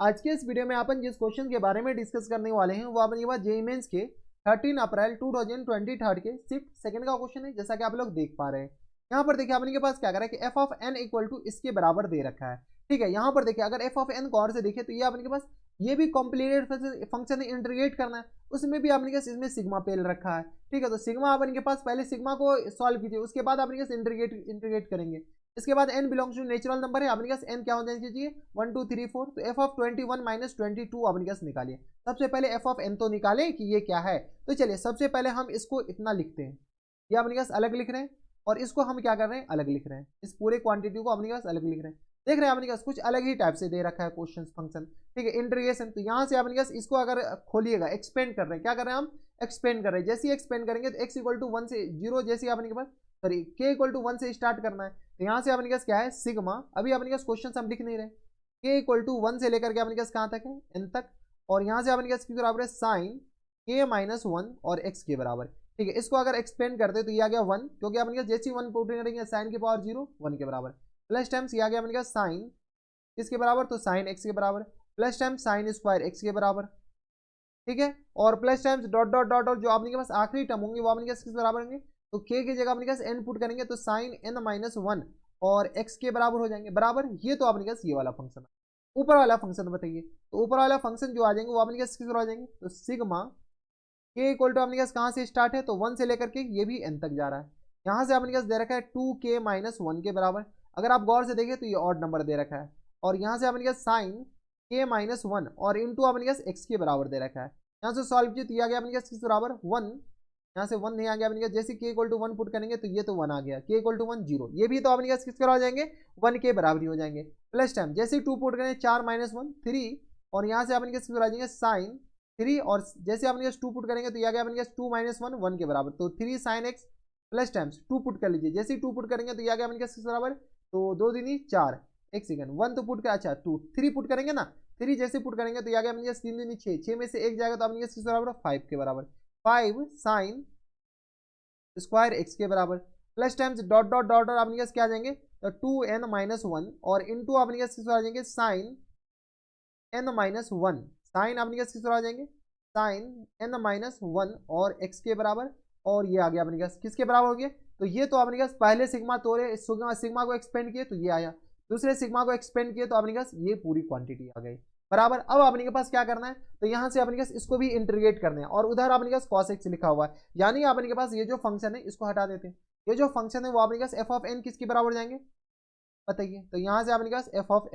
आज के इस वीडियो में अपन जिस क्वेश्चन के बारे में डिस्कस करने वाले हैं वो अपने पास जेईई मेंस के 13 अप्रैल 2023 के शिफ्ट सेकंड का क्वेश्चन है। जैसा कि आप लोग देख पा रहे हैं यहाँ पर देखिए अपने के पास क्या करा है कि f of n equal to इसके बराबर दे रखा है। ठीक है, यहाँ पर देखिए अगर एफ ऑफ एन को और से देखे तो ये अपने के पास ये भी कॉम्प्लिकेटेड फंक्शन इंटीग्रेट करना है, उसमें भी अपने पास इसमें सिग्मा पेल रखा है। ठीक है, तो सिग्मा अपन के पास पहले सिग्मा को सॉल्व कीजिए, उसके बाद अपने पास इंटीग्रेट करेंगे। इसके बाद n belongs to natural number है, अपने पास n क्या होना चाहिए 1 2 3 4, तो f ऑफ 21 माइनस 22 अपने पास निकालिए। सबसे पहले f ऑफ n तो निकाले कि ये क्या है। तो चलिए सबसे पहले हम इसको इतना लिखते हैं, ये अपने पास अलग लिख रहे हैं और इसको हम क्या कर रहे हैं अलग लिख रहे हैं। इस पूरे क्वांटिटी को अपने पास अलग लिख रहे हैं। देख रहे हैं अपने पास कुछ अलग ही टाइप से दे रखा है क्वेश्चन फंक्शन। ठीक है, इंटीग्रेशन, तो यहाँ से अपने पास इसको अगर खोलिएगा एक्सपेंड कर रहे हैं, क्या कर रहे हैं हम एक्सपेंड कर रहे हैं। जैसे ही एक्सपेंड करेंगे तो x इक्वल टू 1 से 0, जैसे अपने के पास सॉरी k इक्वल टू 1 से स्टार्ट करना है, तो यहाँ से अपने पास क्या है सिग्मा। अभी अपने पास क्वेश्चन हम लिख नहीं रहे, k इक्वल टू 1 से लेकर के अपने पास कहाँ तक है n तक, और यहाँ से अपने पास किसके बराबर है साइन k माइनस 1 और x के बराबर। ठीक है, इसको अगर एक्सपेंड करते तो ये आ गया 1, क्योंकि अपने पास जैसे ही 1 पुट करेंगे साइन की पावर 0 1 के बराबर, प्लस टाइम्स ये आ गया अपने पास साइन किसके बराबर तो साइन x के बराबर, plus times sine square x के बराबर। ठीक है, और plus times dot dot dot और जो आपके पास आखिरी टर्म होंगे वो आपके पास किस बराबर होंगे, तो k की जगह अपने पास n पुट करेंगे तो साइन n माइनस 1 और x के बराबर हो जाएंगे बराबर। ये तो अपने पास ये वाला फंक्शन है। ऊपर वाला फंक्शन बताइए, तो ऊपर वाला फंक्शन जो आ जाएंगे वो अपने पास किस हो जाएंगे, तो सिग्मा k इक्वल टू अपने पास कहाँ से स्टार्ट है तो 1 से लेकर के ये भी n तक जा रहा है। यहाँ से अपने पास दे रखा है 2k माइनस 1 के बराबर। अगर आप गौर से देखें तो ये ऑड नंबर दे रखा है, और यहाँ से अपने पास साइन k माइनस 1 और इंटू अपने पास x के बराबर दे रखा है। यहाँ से सॉल्व किया तो ये आ गया अपने पास किस बराबर 1, यहाँ से 1 नहीं आ गया अपने पास, जैसे k इक्वल टू 1 पुट करेंगे तो ये तो 1 आ गया, k इक्वल टू 1 0, ये भी तो अपने पास किस हो जाएंगे 1 के बराबर ही हो जाएंगे। प्लस टाइम जैसे 2 पुट करेंगे 4 माइनस 1 3, और यहाँ से अपने पास आ जाएंगे साइन 3, और जैसे अपने पास 2 पुट करेंगे तो ये आ गया अपने पास 2 माइनस 1 1 के बराबर, तो 3 sine x plus times 2 put कर लीजिए, जैसे ही 2 पुट करेंगे तो ये आ गया अपने पास किस बराबर, तो 2 दूनी 4, एक सेकंड 1 तो पुट कर, अच्छा 2 3 पुट करेंगे ना, 3 जैसे पुट करेंगे तो ये आ गया अपने पास 3 दूनी 6, 6 में से 1 जाएगा तो अपने पास किस बराबर 5 के बराबर, 5 साइन स्क्वायर एक्स के बराबर, plus times dot dot dot और अपने पास क्या आ जाएंगे तो 2n माइनस 1 और इंटू अपने पास किस आ जाएंगे साइन n माइनस 1, साइन अपने पास किस आ जाएंगे साइन n माइनस 1 और x के बराबर, और ये आ गया अपने पास किसके बराबर हो गया, तो ये तो अपने पास पहले सिग्मा तोड़े सिग्मा को एक्सपेंड किए तो ये आया, दूसरे सिग्मा को एक्सपेंड किए तो अपने पास ये पूरी क्वांटिटी आ गई बराबर। अब अपने के पास क्या करना है, तो यहाँ से अपने पास इसको भी इंटीग्रेट करना है, और उधर अपने पास cos x लिखा हुआ है, यानी अपने के पास ये जो फंक्शन है इसको हटा देते हैं। ये जो फंक्शन है वो अपने पास f ऑफ n किसके बराबर जाएंगे बताइए, तो यहाँ से अपने पास f of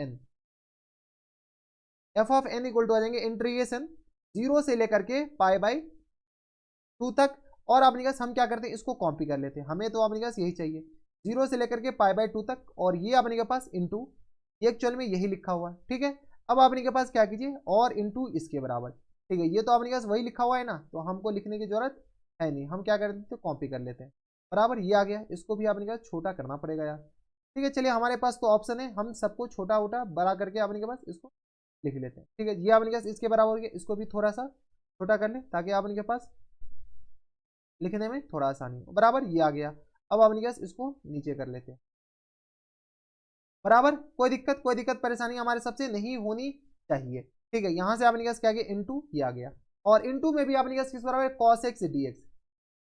n equal to आ जाएंगे इंटीग्रेशन 0 से लेकर के पाई बाई 2 तक, और अपने पास हम क्या करते हैं इसको कॉपी कर लेते हैं, हमें तो अपने पास यही चाहिए 0 से लेकर के पाई बाई 2 तक, और ये अपने के पास इंटू ये एक्चुअल में यही लिखा हुआ है। ठीक है, अब अपने के पास क्या कीजिए और इंटू इसके बराबर। ठीक है, ये तो अपने पास वही लिखा हुआ है ना, तो हमको लिखने की जरूरत है नहीं, हम क्या कर देते हैं कॉपी कर लेते हैं बराबर। ये आ गया, इसको भी अपने पास छोटा करना पड़ेगा यार। ठीक है, चलिए हमारे पास तो ऑप्शन है, हम सबको छोटा उटा बड़ा करके अपने के पास इसको लिख लेते हैं। ठीक है, ये अपने पास इसके बराबर हो गया, इसको भी थोड़ा सा छोटा कर लें ताकि अपने के पास लिखने में थोड़ा आसानी हो बराबर। ये आ गया, अब अपने पास इसको नीचे कर लेते हैं बराबर। कोई दिक्कत परेशानी हमारे सबसे नहीं होनी चाहिए। ठीक है, यहाँ से अपने पास क्या गया इंटू ये आ गया, और इंटू में भी अपने पास किस बराबर cos x D x,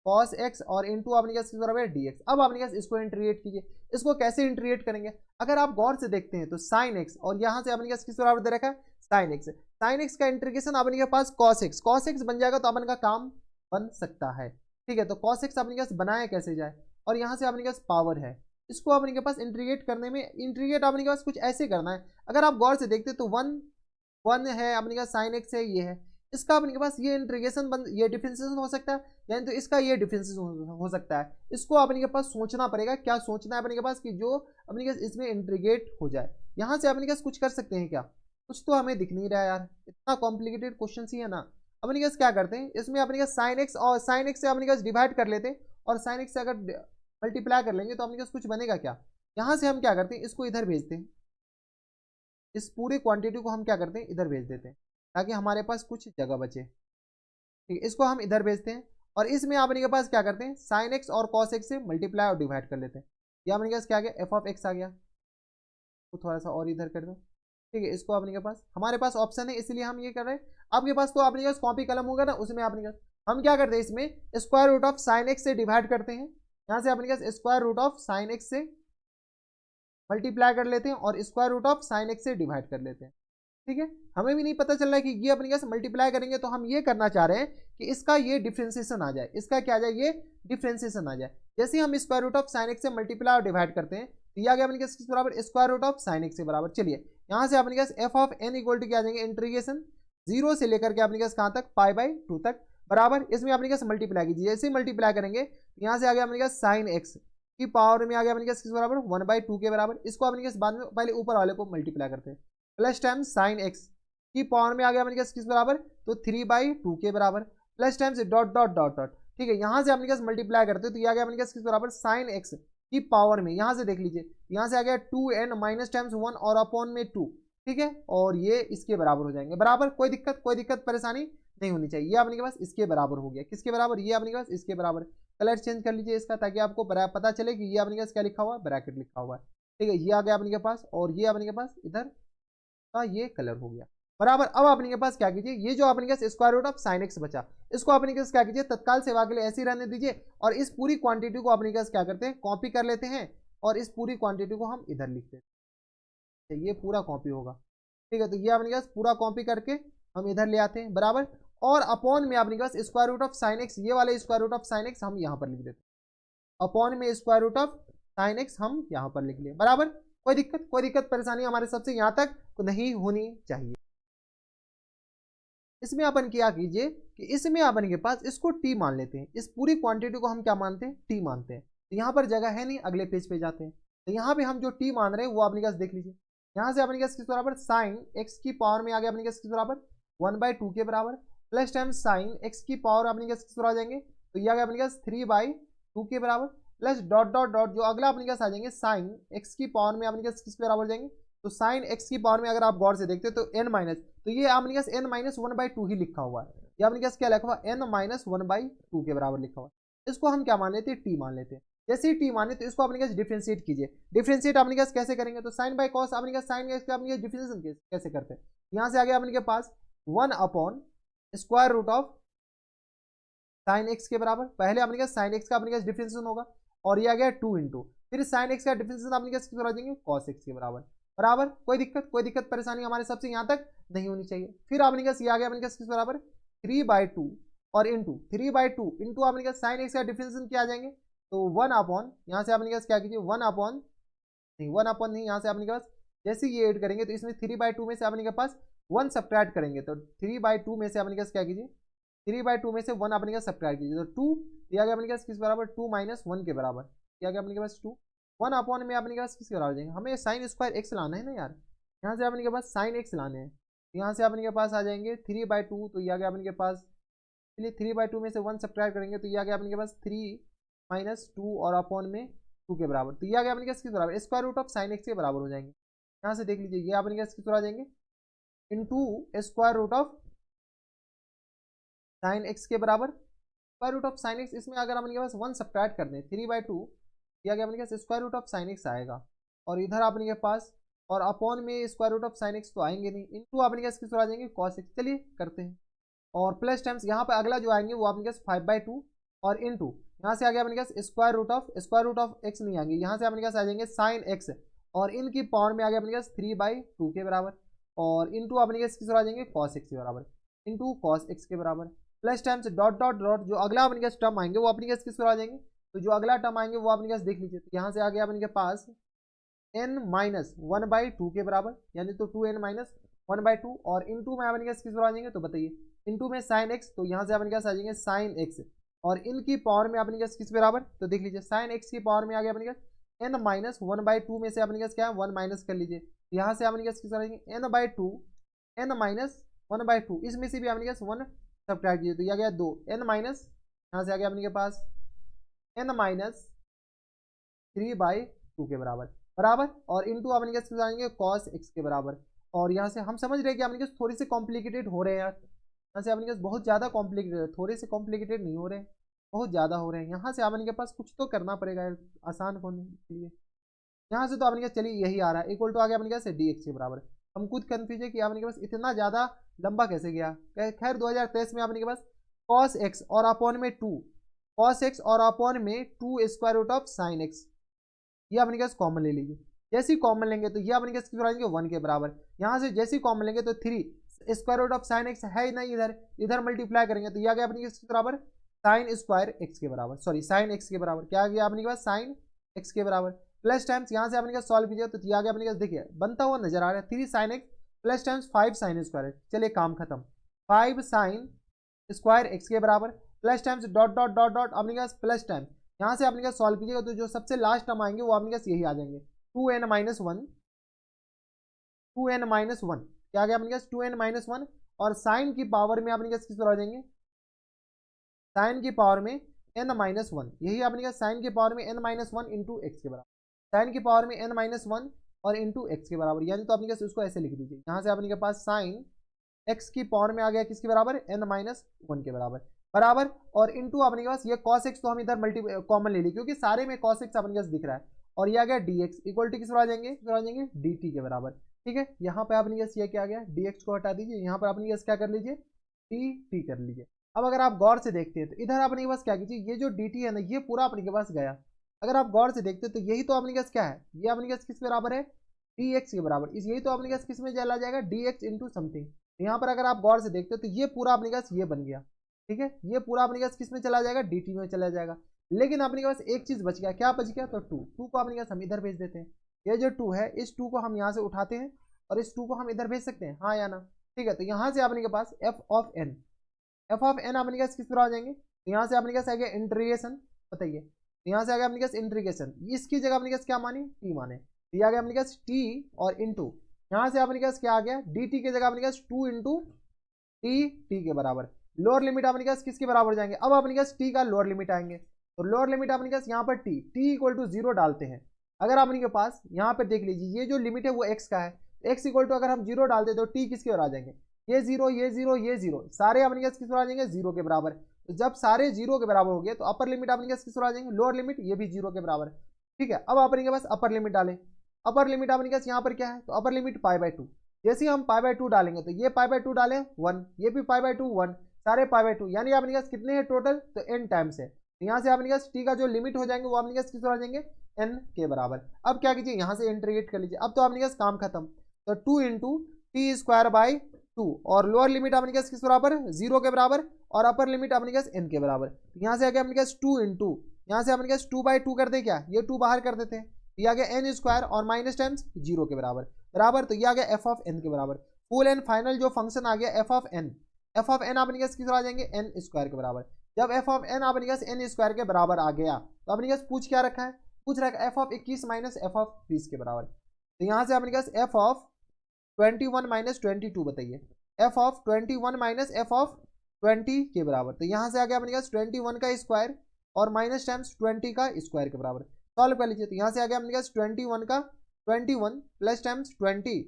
cos x और इंटू अपने पास किस बराबर डी एक्स। अब अपने पास इसको इंटीग्रेट कीजिए, इसको कैसे इंटीग्रेट करेंगे, अगर आप गौर से देखते हैं तो साइन एक्स और यहाँ से अपने पास किस बराबर दे रखा है साइन एक्स का इंटीग्रेशन अपने के पास कॉस एक्स बन जाएगा, तो अपन का काम बन सकता है। ठीक है, तो कॉस एक्स अपने पास बनाया कैसे जाए, और यहाँ से अपने पास पावर है, इसको अपने के पास इंटीग्रेट करने में इंटीग्रेट अपने के पास कुछ ऐसे करना है। अगर आप गौर से देखते तो 1 है अपने पास साइन एक्स है, ये है इसका अपने के पास ये इंटीग्रेशन ये डिफरेंशिएशन हो सकता है, यानी तो इसका ये डिफरेंशिएशन हो सकता है। इसको अपने के पास सोचना पड़ेगा, क्या सोचना है अपने के पास कि जो अपने के पास इसमें इंटीग्रेट हो जाए। यहाँ से अपने के पास कुछ कर सकते हैं क्या, कुछ तो हमें दिख नहीं रहा है यार, इतना कॉम्प्लिकेटेड क्वेश्चन ही है ना। अपने के पास क्या करते हैं इसमें अपने के साइन एक्स और साइन एक्स से अपने के पास डिवाइड कर लेते हैं, और साइन एक्स से अगर मल्टीप्लाई कर लेंगे तो अपने पास कुछ बनेगा क्या। यहाँ से हम क्या करते हैं इसको इधर भेजते हैं, इस पूरी क्वांटिटी को हम क्या करते हैं इधर भेज देते हैं ताकि हमारे पास कुछ जगह बचे। ठीक है, इसको हम इधर भेजते हैं, और इसमें अपने के पास क्या करते हैं साइन एक्स और कॉस एक्स से मल्टीप्लाई और डिवाइड कर लेते हैं। ये अपने के पास क्या आ गया एफ ऑफ एक्स आ गया, तो थोड़ा सा और इधर कर दो। ठीक है, इसको अपने के पास हमारे पास ऑप्शन है इसलिए हम ये कर रहे हैं। आपके पास तो अपने पास कॉपी कलम होगा ना, उसमें अपने पास हम क्या करते हैं, इसमें square root of sine x से डिवाइड करते हैं। यहाँ से अपने पास square root of sine x से मल्टीप्लाई कर लेते हैं और square root of sine x से डिवाइड कर लेते हैं। ठीक है, हमें भी नहीं पता चल रहा है कि ये अपने से मल्टीप्लाई करेंगे, तो हम ये करना चाह रहे हैं कि इसका ये डिफ्रेंसिएशन आ जाए, इसका क्या आ जाए, ये डिफ्रेंसिएशन आ जाए। जैसे हम square root of sine x से मल्टीप्लाई और डिवाइड करते हैं तो ये आ गया अपने किस बराबर, square root of sine x के बराबर। चलिए यहाँ से अपने f of n equal to क्या आ जाएंगे, इंटीग्रेशन 0 से लेकर के अपने कहाँ तक, π/2 तक, बराबर। इसमें अपने मल्टीप्लाई कीजिए, जैसे मल्टीप्लाई करेंगे तो यहाँ से आ गया अपने साइन एक्स की पावर में आ गया अपने किस बराबर, 1/2 के बराबर। इसको अपने बाद में पहले ऊपर वाले को मल्टीप्लाई करते हैं, प्लस टाइम्स साइन एक्स की पावर में आ गया अपने किस बराबर, तो 3/2 के बराबर, plus times dot dot dot dot. ठीक है, यहाँ से अपने मल्टीप्लाई करते हो तो ये आ गया अपने किस बराबर, साइन एक्स की पावर में, यहाँ से देख लीजिए यहाँ से आ गया 2n माइनस टाइम्स 1 और अपॉन में 2। ठीक है, और ये इसके बराबर हो जाएंगे, बराबर। कोई दिक्कत परेशानी नहीं होनी चाहिए। ये अपने के पास इसके बराबर हो गया, किसके बराबर, ये अपने के पास इसके बराबर। कलर चेंज कर लीजिए इसका, ताकि आपको पता चले कि ये अपने के पास क्या लिखा हुआ है, ब्रैकेट लिखा हुआ है। ठीक है, ये आ गया अपने के पास, और ये अपने के पास इधर का ये कलर हो गया, बराबर। अब अपने के पास क्या कीजिए, ये जो अपने के square root of sine x बचा, इसको अपने के क्या कीजिए, तत्काल सेवा के लिए ऐसे ही रहने दीजिए, और इस पूरी क्वांटिटी को अपने के क्या करते हैं, कॉपी कर लेते हैं, और इस पूरी क्वांटिटी को हम इधर लिखते हैं। ये पूरा कॉपी होगा। ठीक है, तो ये अपने पास पूरा कॉपी करके हम इधर ले आते हैं, बराबर। और अपॉन में अपने पास square root of sine x, ये वाले square root of sine x हम यहाँ पर लिख देते हैं, अपॉन में square root of sine x हम यहाँ पर लिख लिए, बराबर। कोई दिक्कत परेशानी हमारे सबसे यहाँ तक नहीं होनी चाहिए। इसमें अपन क्या कीजिए कि इसमें अपन के पास इसको टी मान लेते हैं, इस पूरी क्वांटिटी को हम क्या मानते हैं, टी मानते हैं। तो यहाँ पर जगह है नहीं, अगले पेज पे जाते हैं। तो यहाँ पे हम जो टी मान रहे हैं वो अपने पास देख लीजिए, यहाँ से अपने पास किस बराबर, साइन एक्स की पावर में आ गया अपने पास किस बराबर, 1/2 के बराबर, प्लस टाइम साइन एक्स की पावर अपने पास किस बराबर आ जाएंगे, तो ये आ गया अपने पास 3/2 के बराबर, प्लस डॉट डॉट डॉट जो अगला अपने पास आ जाएंगे, साइन एक्स की पावर में अपने पास किस बराबर जाएंगे, तो साइन एक्स की पावर में अगर आप गौर से देखते हैं तो n माइनस, तो ये अपने पास n माइनस 1/2 ही लिखा हुआ है, ये अपने पास क्या लिखा हुआ, n माइनस 1/2 के बराबर लिखा हुआ है। इसको हम क्या मान लेते हैं, t मान लेते हैं। जैसे ही टी माने तो इसको अपने पास डिफरेंशिएट कीजिए। डिफरेंशिएट अपने पास कैसे करेंगे, तो साइन बाई कॉस अपने पास साइन एक्स का अपने डिफरेंशिएशन कैसे करते हैं, यहाँ से आ गया अपने पास 1 upon square root of sine x के बराबर। पहले अपने पास साइन एक्स का अपने पास डिफरेंशिएशन होगा, और ये आ गया 2 इंटू फिर साइन एक्स का डिफरेंशिएशन अपने पास किस देंगे, कॉस एक्स के बराबर, बराबर। कोई दिक्कत परेशानी हमारे सबसे यहाँ तक नहीं होनी चाहिए। फिर अपने पास ये आ गया अपने पास किस बराबर, 3/2 और इंटू 3/2 इंटू अपने पास साइन एक्स का डिफरेंशिएशन क्या आ जाएंगे, तो 1 अपॉन, यहाँ से अपने पास क्या कीजिए, 1 अपॉन नहीं, यहाँ से अपने पास जैसे ये ऐड करेंगे तो इसमें 3/2 में से अपने के पास 1 सब्ट्रैक्ट करेंगे, तो 3/2 में से अपने पास क्या कीजिए, 3/2 में से 1 अपने पास सब्ट्रैक्ट कीजिए, तो 2 ये आ गया अपने पास किस बराबर, 2 माइनस 1 के बराबर, क्या गया अपने के पास 2, 1 अपॉन में अपने पास किसके बराबर जाएंगे, हमें साइन स्क्वायर एक्स लाना है ना यार, यहाँ से अपने के पास साइन एक्स लाने हैं, यहाँ से अपने के पास आ जाएंगे 3/2, तो ये आ गया अपने के पास, चलिए 3/2 में से 1 सब्ट्रैक्ट करेंगे तो ये आ गया अपने के पास 3 माइनस 2 और अपॉन में 2 के बराबर, तो ये आ गया अपने किसके बराबर, square root of sine x के बराबर हो जाएंगे। यहाँ से देख लीजिए ये अपने किसके आ जाएंगे, into square root of sine x के बराबर, square root of sine x, इसमें अगर अपने पास 1 सब्ट्रैक्ट कर दें 3/2, ये आ गया अपने पास square root of sine x आएगा, और इधर अपने के पास और अपॉन में square root of sine x तो आएंगे नहीं, इनटू अपने पास किस आ जाएंगे, कॉस एक्स। चलिए करते हैं, और प्लस टाइम्स यहाँ पर अगला जो आएंगे वो अपने पास 5/2 और इंटू यहाँ से आ गया अपने पास स्क्वायर रूट ऑफ एक्स नहीं आएंगे, यहाँ से अपने पास आ जाएंगे साइन एक्स, और इनकी पावर में आ गया अपने पास 3/2 के बराबर, और इंटू अपने पास किस आ जाएंगे, कॉस एक्स के बराबर, इंटू कॉस एक्स के बराबर, plus times dot dot dot जो अगला अपने पास टर्म आएंगे वो अपने पास किस आ जाएंगे, तो जो अगला टर्म आएंगे वो अपने पास देख लीजिए, तो यहाँ से आ गया अपने पास n माइनस 1/2 के बराबर, यानी तो 2n माइनस 1/2, और इंटू में अपने पास किस आ जाएंगे, तो बताइए इंटू में साइन एक्स, तो यहाँ से अपने पास आ जाएंगे साइन एक्स, और इनकी पावर में अपने पास किस बराबर, तो देख लीजिए साइन एक्स की पावर में आ गया अपने पास n माइनस 1/2 में से अपने पास क्या है 1 माइनस कर लीजिए, यहाँ से अपने पास किस आ जाएंगे n/2 n माइनस 1/2, इसमें से भी अपने पास 1 सब्ट्रैक्ट कीजिए, तो यह गया 2 n माइनस, यहाँ से आ गया अपने के पास n माइनस 3/2 के बराबर, और इंटू अपने पास किस आ जाएंगे, कॉस एक्स के बराबर। और यहाँ से हम समझ रहे हैं कि अपने पास थोड़ी सी कॉम्प्लिकेटेड हो रहे हैं यार, यहाँ से अपने पास बहुत ज़्यादा कॉम्प्लिकेटेड है, थोड़े से कॉम्प्लिकेटेड नहीं हो रहे हैं, बहुत ज़्यादा हो रहे हैं। यहाँ से अपने के पास कुछ तो करना पड़ेगा यार आसान होने के लिए। यहाँ से तो अपने पास चलिए यही आ रहा है, इक्वल टू आ गया अपने पास dx के बराबर, हम खुद कंफ्यूज है कि आपने के पास इतना ज़्यादा लंबा कैसे गया। खैर 2023 में आपने के पास कॉस एक्स और अपॉन में 2, कॉस एक्स और अपॉन में 2 square root of sine x, ये अपने पास कॉमन ले लीजिए। जैसे ही कॉमन लेंगे तो ये अपने पास कितना आ जाएंगे 1 के बराबर। यहाँ से जैसे ही कॉमन लेंगे तो 3 square root of sine x है ही नहीं, इधर मल्टीप्लाई करेंगे तो ये आ गया अपने किसके बराबर, साइन स्क्वायर एक्स के बराबर, सॉरी साइन एक्स के बराबर। क्या आ गया अपने पास, साइन एक्स के बराबर। प्लस टाइम्स यहाँ से अपने पास सॉल्व कीजिए तो ये आ गया अपने पास, देखिए बनता हुआ नजर आ रहा है 3 sine x plus times 5 sine square x. चलिए काम खत्म, 5 साइन स्क्वायर एक्स के बराबर plus times dot dot dot dot अपने पास प्लस टाइम, यहाँ से अपने पास सॉल्व कीजिएगा तो जो सबसे लास्ट टर्म आएंगे वो अपने पास यही आ जाएंगे 2n माइनस 1, 2n माइनस 1 क्या आ गया अपने पास 2n माइनस 1। और साइन की पावर में अपने पास किस तरह आ जाएंगे, साइन की पावर में n माइनस 1, यही अपने पास साइन की पावर में n माइनस 1 इंटू एक्स के बराबर, साइन की पावर में n माइनस 1 और इंटू एक्स के बराबर। यानी तो अपने पास उसको ऐसे लिख दीजिए, यहाँ से अपने के पास साइन एक्स की पावर में आ गया किसके बराबर, n माइनस 1 के बराबर बराबर। और इंटू अपने के पास ये cos x तो हम इधर मल्टी कॉमन ले ली क्योंकि सारे में cos x अपने पास दिख रहा है, और ये आ गया dx इक्वल टू किस पर आ जाएंगे, dt के बराबर। ठीक है, यहाँ पे अपने पास ये क्या आ गया, dx को हटा दीजिए, यहाँ पर अपने पास क्या कर लीजिए, dt कर लीजिए। अब अगर आप गौर से देखते हैं तो इधर अपने के पास क्या कीजिए, ये जो dt है ना ये पूरा अपने के पास गया। अगर आप गौर से देखते हैं तो यही तो अपने के पास क्या है, ये अपने के पास किस बराबर है, dx के बराबर। इस यही तो अपने के पास किस में चला जाएगा, dx इंटू समथिंग। यहाँ पर अगर आप गौर से देखते हो तो ये पूरा अपने पास ये बन गया। ठीक है, ये पूरा अपने पास किस में चला जाएगा, dt में चला जाएगा। लेकिन अपने के पास एक चीज बच गया, क्या बच गया, तो 2 को अपने पास हम इधर भेज देते हैं। ये जो 2 है इस 2 को हम यहाँ से उठाते हैं और इस 2 को हम इधर भेज सकते हैं, हाँ या ना। ठीक है, तो यहाँ से अपने के पास f ऑफ n अपने पास किस तरह आ जाएंगे, तो यहाँ से अपने पास आ गया इंटीग्रेशन, बताइए यहाँ से आ गया अपने पास इंटीग्रेशन, इसकी जगह अपने पास क्या माने, t माने, ये आ गया अपने पास t और इंटू यहाँ से अपने पास क्या आ गया, dt की जगह अपने पास 2 इंटू टी के बराबर। लोअर लिमिट अपने पास किसके बराबर जाएंगे, अब अपने पास टी का लोअर लिमिट आएंगे, तो लोअर लिमिट अपने पास यहाँ पर टी इक्वल टू 0 डालते हैं। अगर अपने के पास यहाँ पर देख लीजिए ये जो लिमिट है वो x का है, x इक्वल टू अगर हम 0 डालते तो टी किसके बराबर आ जाएंगे, ये 0 ये 0 ये 0 सारे अपने पास किस पर आ जाएंगे, 0 के बराबर। तो जब सारे 0 के बराबर हो गए तो अपर लिमिट अपने पास किस पर आ जाएंगे, लोअर लिमिट ये भी 0 के बराबर। ठीक है, अब अपने के पास अपर लिमिट डालें, अपर लिमिट अपने पास यहाँ पर क्या है, तो अपर लिमिट π/2। जैसे हम π/2 डालेंगे तो ये π/2 डालें 1, ये भी π/2 1, सारे π/2, यानी अपने पास कितने हैं टोटल, तो n टाइम्स है। यहाँ से अपने पास टी का जो लिमिट हो जाएंगे वो अपने पास किस तरह आ जाएंगे, n के बराबर। अब क्या कीजिए, यहाँ से इंटीग्रेट कर लीजिए, अब तो अपने पास काम खत्म। तो 2 इंटू टी स्क्वायर बाई 2 और लोअर लिमिट अपने पास किस बराबर, 0 के बराबर, और अपर लिमिट अपने पास n के बराबर। यहाँ से आ गया अपने पास 2 इंटू यहाँ से अपने पास 2/2 कर दे, क्या ये 2 बाहर कर देते हैं, ये आ गया n स्क्वायर और माइनस टाइम्स 0 के बराबर बराबर। तो ये आ गया एफ ऑफ n के बराबर। फुल एंड फाइनल जो फंक्शन आ गया एफ ऑफ n अपने पास किस आ जाएंगे, n स्क्वायर के बराबर। जब एफ ऑफ n अपने पास n स्क्वायर के बराबर आ गया तो अपने पास पूछ क्या रखा है, पूछ रखा है F of 21 minus F of 20 के बराबर। तो यहाँ से अपने पास एफ ऑफ 21 माइनस 22, बताइए F of 21 minus F of 20 के बराबर। तो यहाँ से आ गया अपने पास 21 का स्क्वायर और माइनस टाइम्स 20 का स्क्वायर के बराबर। सॉल्व कर लीजिए, तो यहाँ से आ गया अपने पास 21 का 21 प्लस टाइम्स 20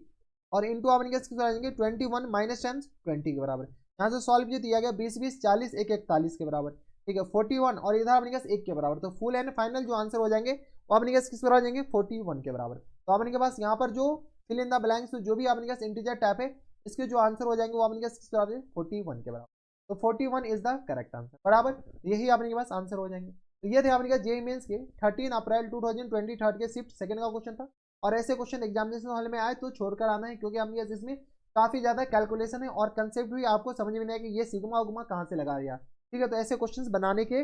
और इंटू अपने पास किस आ जाएंगे 21 माइनस टाइम्स 20 के बराबर। यहाँ से सॉल्व कीजिए, दिया गया 20 20 40 1 41 के बराबर। ठीक है, 41 और इधर अपने पास 1 के बराबर। तो फुल एंड फाइनल जो आंसर हो जाएंगे वो अपने पास किस आ जाएंगे 41 के बराबर। तो अपने के पास यहाँ पर जो फिल इन द ब्लैंक्स जो भी अपने पास इंटीजर टाइप है इसके जो आंसर हो जाएंगे वो अपने पास किस बराबर 41 के बराबर। तो 41 इज द करेक्ट आंसर बराबर, यही अपने के पास आंसर हो जाएंगे। तो ये थे अपने का जेईई मेंस के 13 अप्रैल 2023 के शिफ्ट सेकंड का क्वेश्चन था। और ऐसे क्वेश्चन एग्जामिनेशन हॉल में आए तो छोड़कर आना है, क्योंकि हमने इसमें काफी ज्यादा कैलकुलेशन है और कंसेप्ट भी आपको समझ में नहीं आया कि ये सिग्मा उग्मा कहाँ से लगा दिया। ठीक है, तो ऐसे क्वेश्चंस बनाने के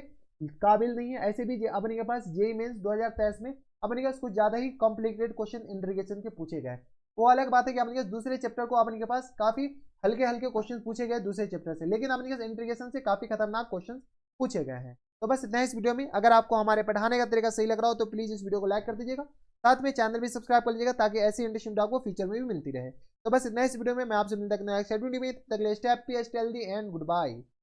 काबिल नहीं है। ऐसे भी अपने के पास जेईई मेंस 2023 में अपने के पास कुछ ज्यादा ही कॉम्प्लिकेटेड क्वेश्चन इंटीग्रेशन के पूछे गए। वो अलग बात है कि अपने के दूसरे चैप्टर को अपने के पास काफी हल्के हल्के क्वेश्चन पूछे गए दूसरे चैप्टर से, लेकिन अपने के इंटीग्रेशन से काफी खतरनाक क्वेश्चन पूछे गए हैं। तो बस इतना इस वीडियो में। अगर आपको हमारे पढ़ाने का तरीका सही लग रहा हो तो प्लीज इस वीडियो को लाइक कर दीजिएगा, साथ में चैनल भी सब्सक्राइब कर लीजिएगा ताकि ऐसी इंटरेस्टिंग वीडियो आपको फ्यूचर में भी मिलती रहे। तो बस इतना इस वीडियो में, मैं आपसे मिलता हूं नेक्स्ट वीडियो में। तब तक stay happy, stay healthy and good bye.